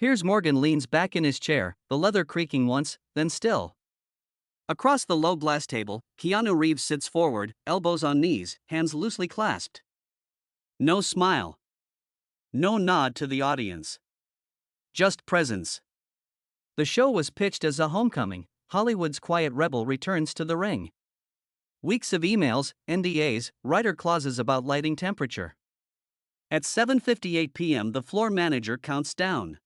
Piers Morgan leans back in his chair, the leather creaking once, then still. Across the low glass table, Keanu Reeves sits forward, elbows on knees, hands loosely clasped. No smile. No nod to the audience. Just presence. The show was pitched as a homecoming. Hollywood's quiet rebel returns to the ring. Weeks of emails, NDAs, writer clauses about lighting temperature. At 7:58 p.m. the floor manager counts down.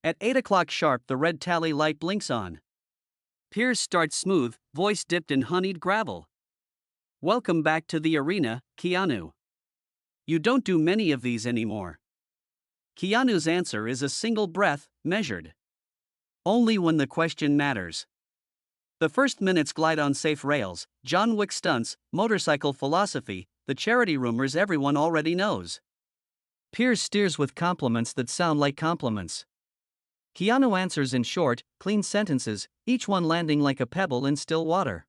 At 8 o'clock sharp the red tally light blinks on. Piers starts smooth, voice dipped in honeyed gravel. Welcome back to the arena, Keanu. You don't do many of these anymore. Keanu's answer is a single breath, measured. Only when the question matters. The first minutes glide on safe rails, John Wick stunts, motorcycle philosophy, the charity rumors everyone already knows. Piers steers with compliments that sound like compliments. Keanu answers in short, clean sentences, each one landing like a pebble in still water.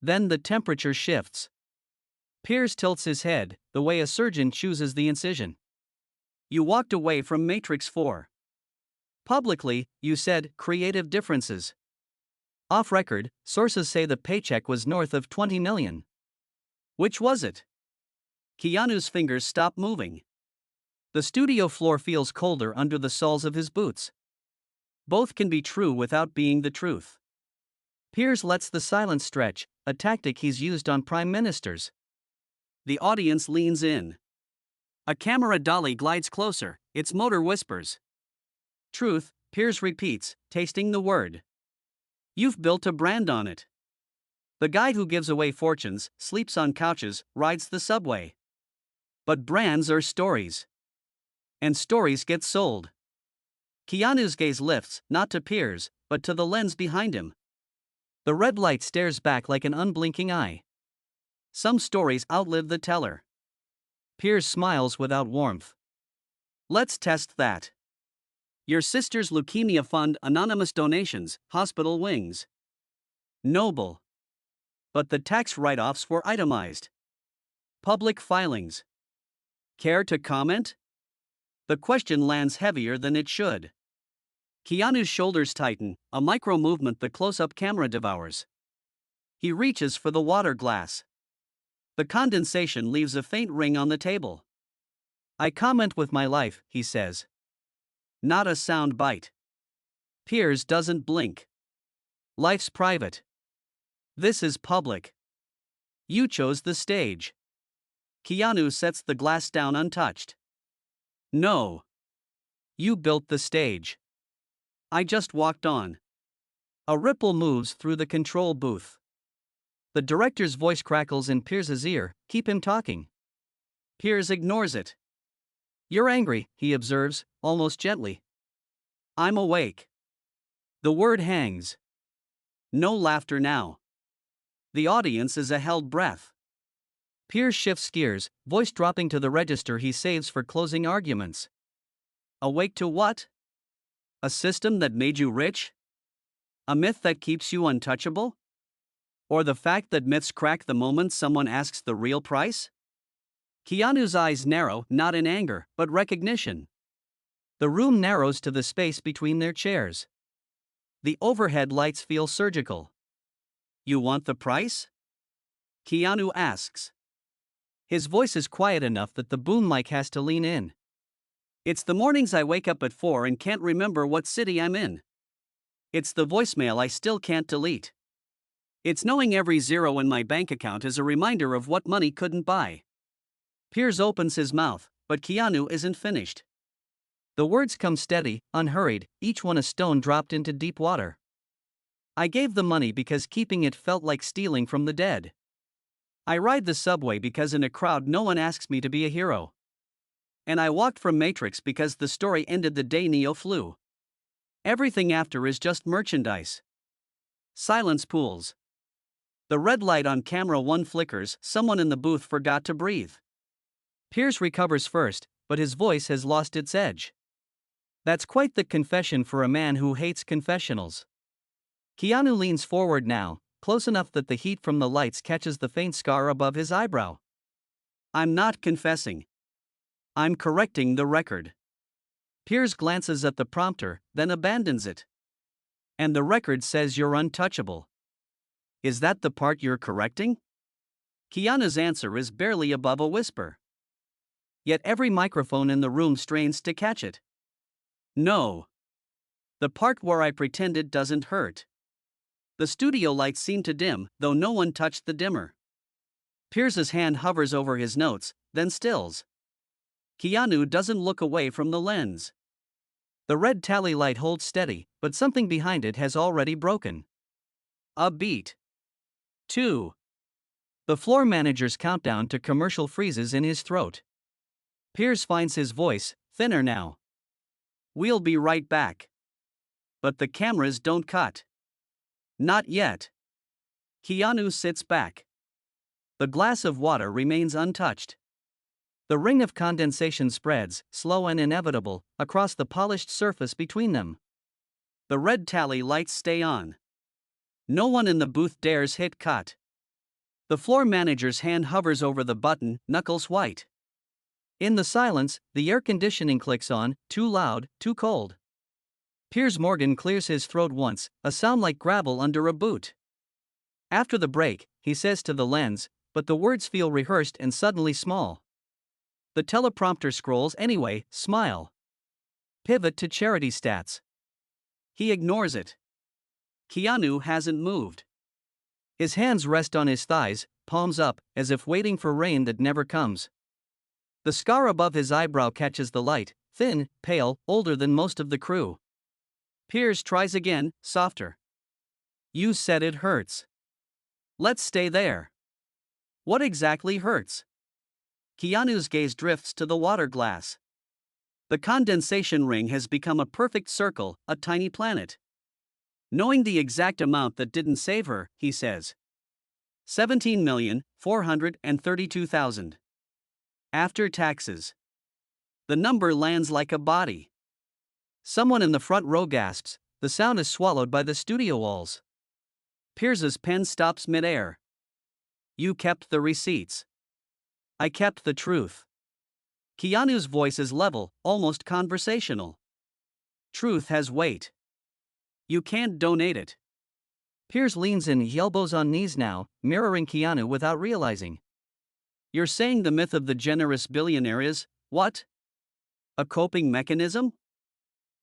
Then the temperature shifts. Piers tilts his head, the way a surgeon chooses the incision. You walked away from Matrix 4. Publicly, you said, creative differences. Off record, sources say the paycheck was north of $20 million. Which was it? Keanu's fingers stop moving. The studio floor feels colder under the soles of his boots. Both can be true without being the truth. Piers lets the silence stretch, a tactic he's used on prime ministers. The audience leans in. A camera dolly glides closer, its motor whispers. Truth, Piers repeats, tasting the word. You've built a brand on it. The guy who gives away fortunes, sleeps on couches, rides the subway. But brands are stories. And stories get sold. Keanu's gaze lifts, not to Piers, but to the lens behind him. The red light stares back like an unblinking eye. Some stories outlive the teller. Piers smiles without warmth. Let's test that. Your sister's leukemia fund, anonymous donations, hospital wings. Noble. But the tax write-offs were itemized. Public filings. Care to comment? The question lands heavier than it should. Keanu's shoulders tighten, a micro movement the close-up camera devours. He reaches for the water glass. The condensation leaves a faint ring on the table. I comment with my life, he says. Not a sound bite. Piers doesn't blink. Life's private. This is public. You chose the stage. Keanu sets the glass down untouched. No. You built the stage. I just walked on. A ripple moves through the control booth. The director's voice crackles in Piers's ear, keep him talking. Piers ignores it. You're angry, he observes, almost gently. I'm awake. The word hangs. No laughter now. The audience is a held breath. Piers shifts gears, voice dropping to the register he saves for closing arguments. Awake to what? A system that made you rich? A myth that keeps you untouchable? Or the fact that myths crack the moment someone asks the real price? Keanu's eyes narrow, not in anger, but recognition. The room narrows to the space between their chairs. The overhead lights feel surgical. You want the price? Keanu asks. His voice is quiet enough that the boom mic has to lean in. It's the mornings I wake up at 4 and can't remember what city I'm in. It's the voicemail I still can't delete. It's knowing every zero in my bank account is a reminder of what money couldn't buy. Piers opens his mouth, but Keanu isn't finished. The words come steady, unhurried, each one a stone dropped into deep water. I gave the money because keeping it felt like stealing from the dead. I ride the subway because in a crowd no one asks me to be a hero. And I walked from Matrix because the story ended the day Neo flew. Everything after is just merchandise. Silence pools. The red light on camera 1 flickers, someone in the booth forgot to breathe. Piers recovers first, but his voice has lost its edge. That's quite the confession for a man who hates confessionals. Keanu leans forward now, close enough that the heat from the lights catches the faint scar above his eyebrow. I'm not confessing. I'm correcting the record. Piers glances at the prompter, then abandons it. And the record says you're untouchable. Is that the part you're correcting? Keanu's answer is barely above a whisper. Yet every microphone in the room strains to catch it. No. The part where I pretended doesn't hurt. The studio lights seem to dim, though no one touched the dimmer. Piers's hand hovers over his notes, then stills. Keanu doesn't look away from the lens. The red tally light holds steady, but something behind it has already broken. A beat. 2. The floor manager's countdown to commercial freezes in his throat. Piers finds his voice, thinner now. We'll be right back. But the cameras don't cut. Not yet. Keanu sits back. The glass of water remains untouched. The ring of condensation spreads, slow and inevitable, across the polished surface between them. The red tally lights stay on. No one in the booth dares hit cut. The floor manager's hand hovers over the button, knuckles white. In the silence, the air conditioning clicks on, too loud, too cold. Piers Morgan clears his throat once, a sound like gravel under a boot. After the break, he says to the lens, but the words feel rehearsed and suddenly small. The teleprompter scrolls anyway, smile. Pivot to charity stats. He ignores it. Keanu hasn't moved. His hands rest on his thighs, palms up, as if waiting for rain that never comes. The scar above his eyebrow catches the light, thin, pale, older than most of the crew. Piers tries again, softer. You said it hurts. Let's stay there. What exactly hurts? Keanu's gaze drifts to the water glass. The condensation ring has become a perfect circle, a tiny planet. Knowing the exact amount that didn't save her, he says. 17,432,000. After taxes. The number lands like a body. Someone in the front row gasps, the sound is swallowed by the studio walls. Piers's pen stops midair. You kept the receipts. I kept the truth. Keanu's voice is level, almost conversational. Truth has weight. You can't donate it. Piers leans in, elbows on knees now, mirroring Keanu without realizing. You're saying the myth of the generous billionaire is, what? A coping mechanism?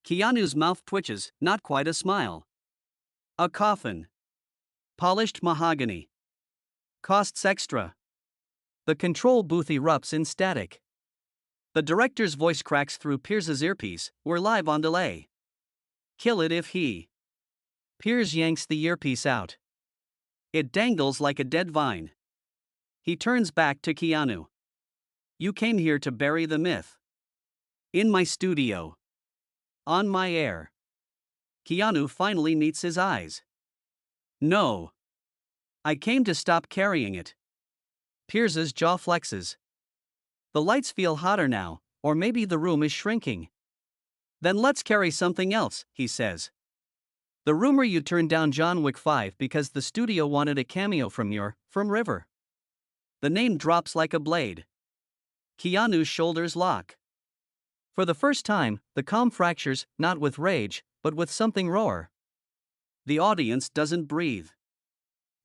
Keanu's mouth twitches, not quite a smile. A coffin. Polished mahogany. Costs extra. The control booth erupts in static. The director's voice cracks through Piers's earpiece, we're live on delay. Kill it if he. Piers yanks the earpiece out. It dangles like a dead vine. He turns back to Keanu. You came here to bury the myth. In my studio. On my air. Keanu finally meets his eyes. No. I came to stop carrying it. Piers's jaw flexes. The lights feel hotter now, or maybe the room is shrinking. Then let's carry something else, he says. The rumor you turned down John Wick 5 because the studio wanted a cameo from River. The name drops like a blade. Keanu's shoulders lock. For the first time, the calm fractures, not with rage, but with something rawer. The audience doesn't breathe.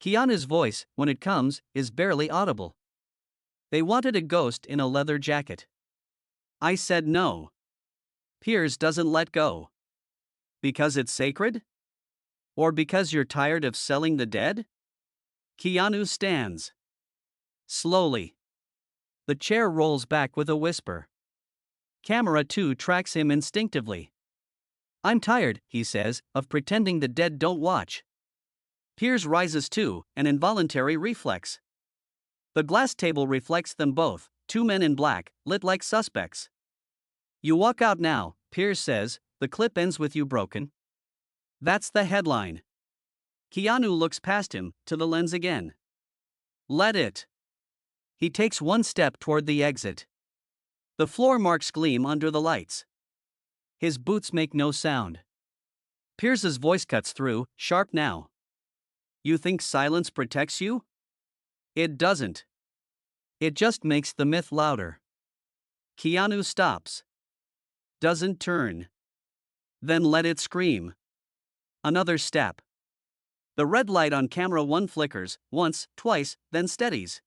Keanu's voice, when it comes, is barely audible. They wanted a ghost in a leather jacket. I said no. Piers doesn't let go. Because it's sacred? Or because you're tired of selling the dead? Keanu stands. Slowly. The chair rolls back with a whisper. Camera 2 tracks him instinctively. I'm tired, he says, of pretending the dead don't watch. Piers rises too, an involuntary reflex. The glass table reflects them both, two men in black, lit like suspects. You walk out now, Piers says, the clip ends with you broken. That's the headline. Keanu looks past him, to the lens again. Let it. He takes one step toward the exit. The floor marks gleam under the lights. His boots make no sound. Piers's voice cuts through, sharp now. You think silence protects you? It doesn't. It just makes the myth louder. Keanu stops. doesn't turn. Then let it scream. Another step. The red light on camera 1 flickers, once, twice, then steadies.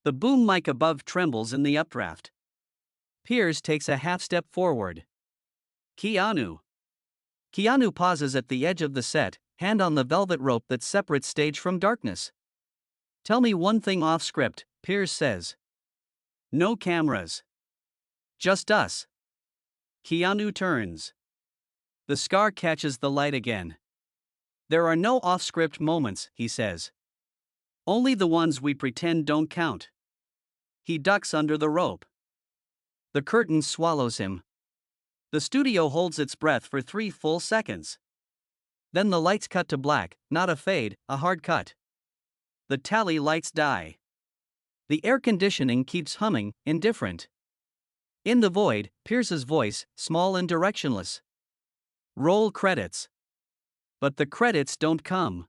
The boom mic above trembles in the updraft. Piers takes a half step forward. Keanu. Keanu pauses at the edge of the set, hand on the velvet rope that separates stage from darkness. Tell me one thing off script, Piers says. No cameras. Just us. Keanu turns. The scar catches the light again. There are no off-script moments, he says. Only the ones we pretend don't count. He ducks under the rope. The curtain swallows him. The studio holds its breath for 3 full seconds. Then the lights cut to black, not a fade, a hard cut. The tally lights die. The air conditioning keeps humming, indifferent. In the void, Pierce's voice, small and directionless. Roll credits. But the credits don't come.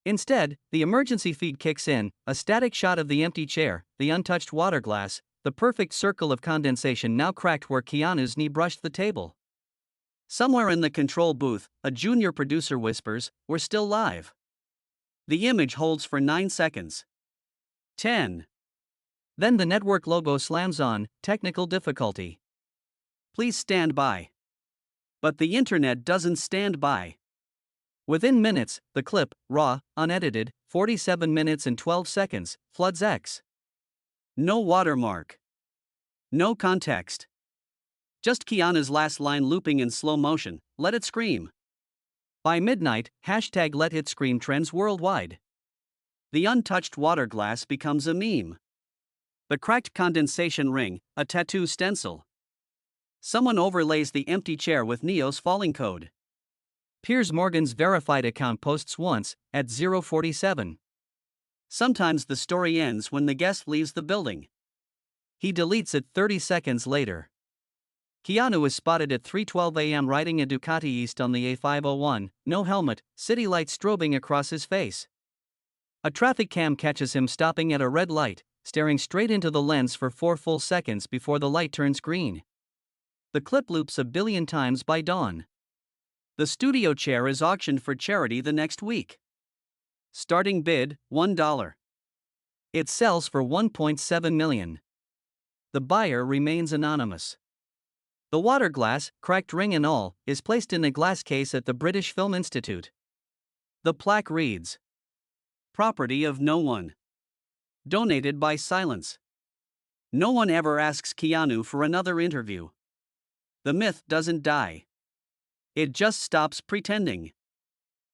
Instead, the emergency feed kicks in, a static shot of the empty chair, the untouched water glass, the perfect circle of condensation now cracked where Keanu's knee brushed the table. Somewhere in the control booth, a junior producer whispers, "We're still live." The image holds for 9 seconds. 10. Then the network logo slams on, technical difficulty. Please stand by. But the internet doesn't stand by. Within minutes, the clip, raw, unedited, 47 minutes and 12 seconds, floods X. No watermark. No context. Just Keanu's last line looping in slow motion, "Let it scream." By midnight, hashtag Let It Scream trends worldwide. The untouched water glass becomes a meme. The cracked condensation ring, a tattoo stencil. Someone overlays the empty chair with Neo's falling code. Piers Morgan's verified account posts once, at 0:47. Sometimes the story ends when the guest leaves the building. He deletes it 30 seconds later. Keanu is spotted at 3:12 a.m. riding a Ducati East on the A501, no helmet, city lights strobing across his face. A traffic cam catches him stopping at a red light, staring straight into the lens for 4 full seconds before the light turns green. The clip loops a billion times by dawn. The studio chair is auctioned for charity the next week. Starting bid, $1. It sells for $1.7 million. The buyer remains anonymous. The water glass, cracked ring and all, is placed in a glass case at the British Film Institute. The plaque reads, "Property of no one. Donated by silence." No one ever asks Keanu for another interview. The myth doesn't die. It just stops pretending.